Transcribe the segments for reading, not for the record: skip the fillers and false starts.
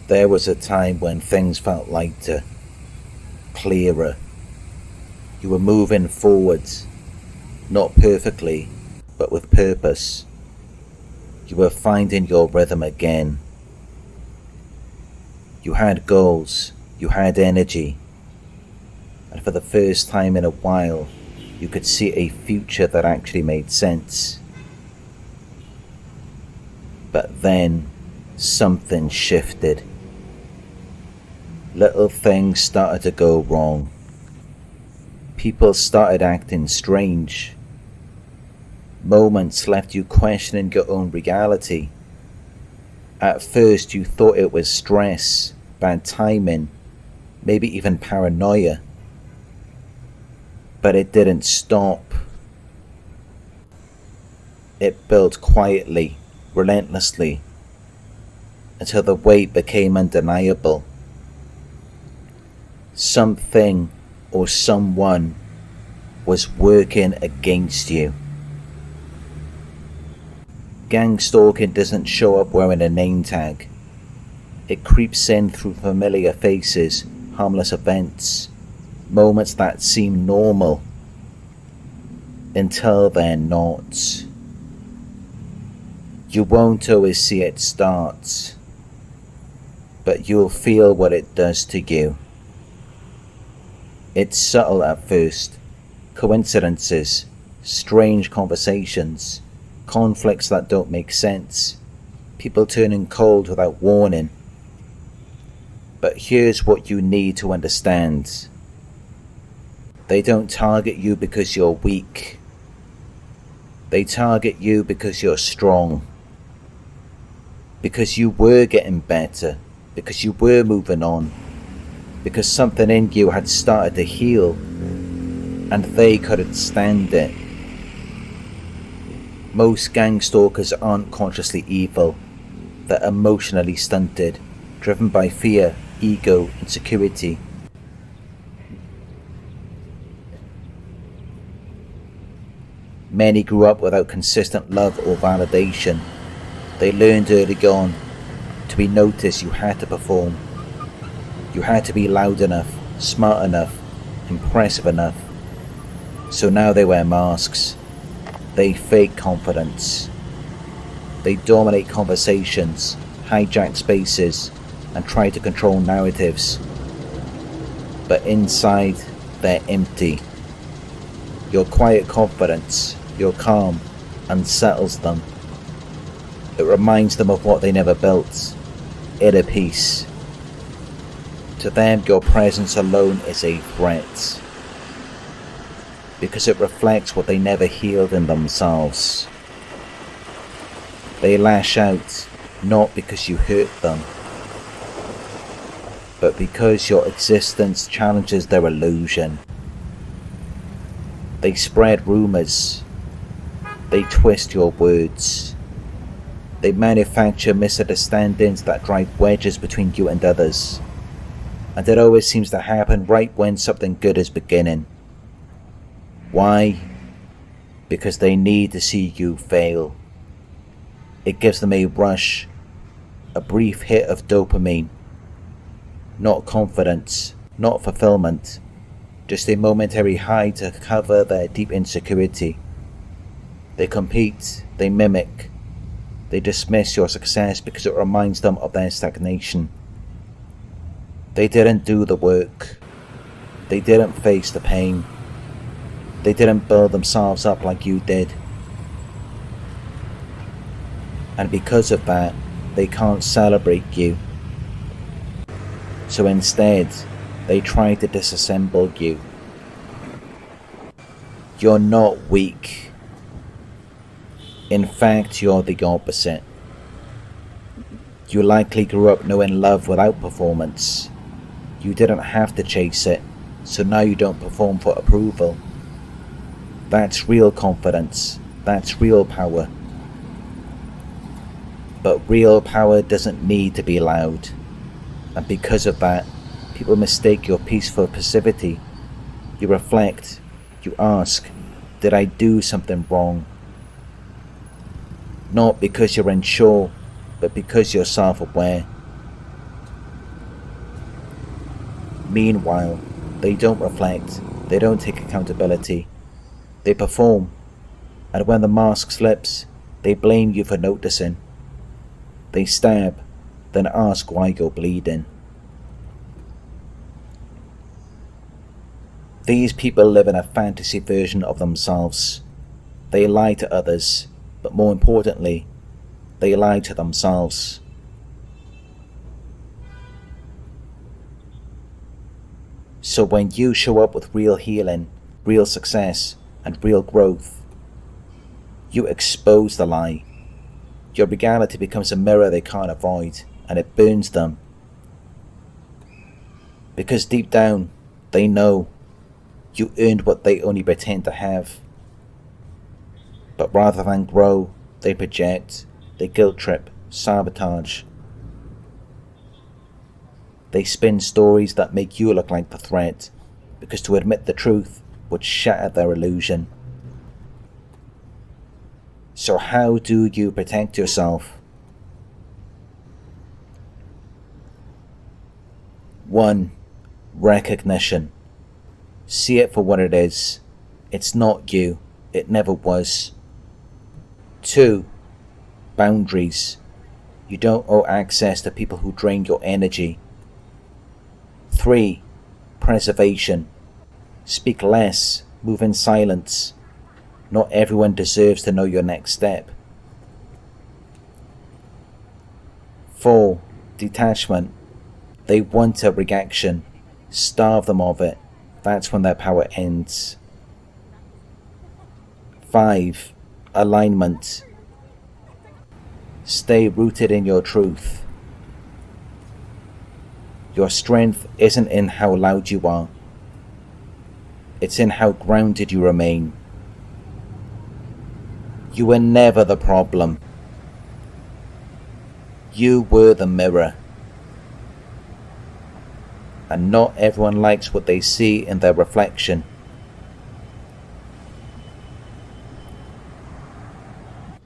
There was a time when things felt lighter, clearer. You were moving forwards, not perfectly, but with purpose. You were finding your rhythm again. You had goals, you had energy, and for the first time in a while, you could see a future that actually made sense. But then, something shifted. Little things started to go wrong. People started acting strange. Moments left you questioning your own reality. At first you thought it was stress, bad timing, maybe even paranoia. But it didn't stop. It built quietly, relentlessly, until the weight became undeniable. Something or someone was working against you. Gangstalking doesn't show up wearing a name tag. It creeps in through familiar faces, harmless events, moments that seem normal until they're not. You won't always see it start, but you'll feel what it does to you. It's subtle at first. Coincidences, strange conversations, conflicts that don't make sense, people turning cold without warning. But here's what you need to understand. They don't target you because you're weak. They target you because you're strong. Because you were getting better. Because you were moving on. Because something in you had started to heal. And they couldn't stand it. Most gangstalkers aren't consciously evil. They're emotionally stunted, driven by fear, ego, insecurity. Many grew up without consistent love or validation. They learned early on, to be noticed you had to perform. You had to be loud enough, smart enough, impressive enough. So now they wear masks. They fake confidence. They dominate conversations, hijack spaces, and try to control narratives. But inside, they're empty. Your quiet confidence, your calm, unsettles them. It reminds them of what they never built, inner peace. To them, your presence alone is a threat, because it reflects what they never healed in themselves. They lash out, not because you hurt them, but because your existence challenges their illusion. They spread rumors. They twist your words. They manufacture misunderstandings that drive wedges between you and others. And it always seems to happen right when something good is beginning. Why? Because they need to see you fail. It gives them a rush, a brief hit of dopamine. Not confidence, not fulfillment, just a momentary high to cover their deep insecurity. They compete, they mimic, they dismiss your success because it reminds them of their stagnation. They didn't do the work. They didn't face the pain. They didn't build themselves up like you did. And because of that, they can't celebrate you. So instead, they try to disassemble you. You're not weak. In fact, you're the opposite. You likely grew up knowing love without performance. You didn't have to chase it, so now you don't perform for approval. That's real confidence. That's real power. But real power doesn't need to be loud. And because of that, people mistake your peaceful passivity. You reflect. You ask, did I do something wrong? Not because you're unsure, but because you're self-aware. Meanwhile, they don't reflect, they don't take accountability. They perform, and when the mask slips, they blame you for noticing. They stab, then ask why you're bleeding. These people live in a fantasy version of themselves. They lie to others, but more importantly, they lie to themselves. So when you show up with real healing, real success, and real growth, you expose the lie. Your reality becomes a mirror they can't avoid, and it burns them. Because deep down, they know you earned what they only pretend to have. But rather than grow, they project, they guilt trip, sabotage. They spin stories that make you look like the threat, because to admit the truth would shatter their illusion. So how do you protect yourself? 1. Recognition. See it for what it is. It's not you. It never was. 2. Boundaries. You don't owe access to people who drain your energy. 3. Preservation. Speak less. Move in silence. Not everyone deserves to know your next step. 4. Detachment. They want a reaction. Starve them of it. That's when their power ends. 5. Alignment. Stay rooted in your truth. Your strength isn't in how loud you are. It's in how grounded you remain. You were never the problem. You were the mirror. And not everyone likes what they see in their reflection.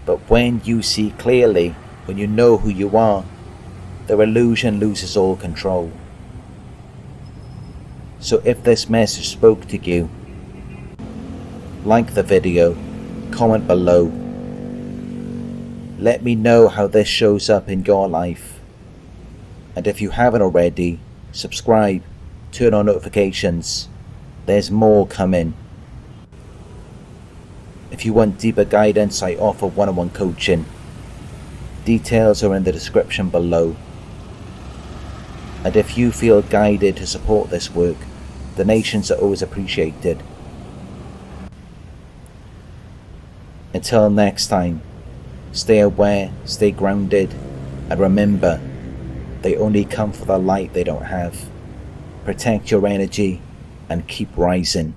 But when you see clearly, when you know who you are, their illusion loses all control. So if this message spoke to you, like the video, comment below. Let me know how this shows up in your life. And if you haven't already, subscribe, turn on notifications. There's more coming. If you want deeper guidance, I offer one-on-one coaching. Details are in the description below. And if you feel guided to support this work, donations are always appreciated. Until next time, stay aware, stay grounded, and remember, they only come for the light they don't have. Protect your energy and keep rising.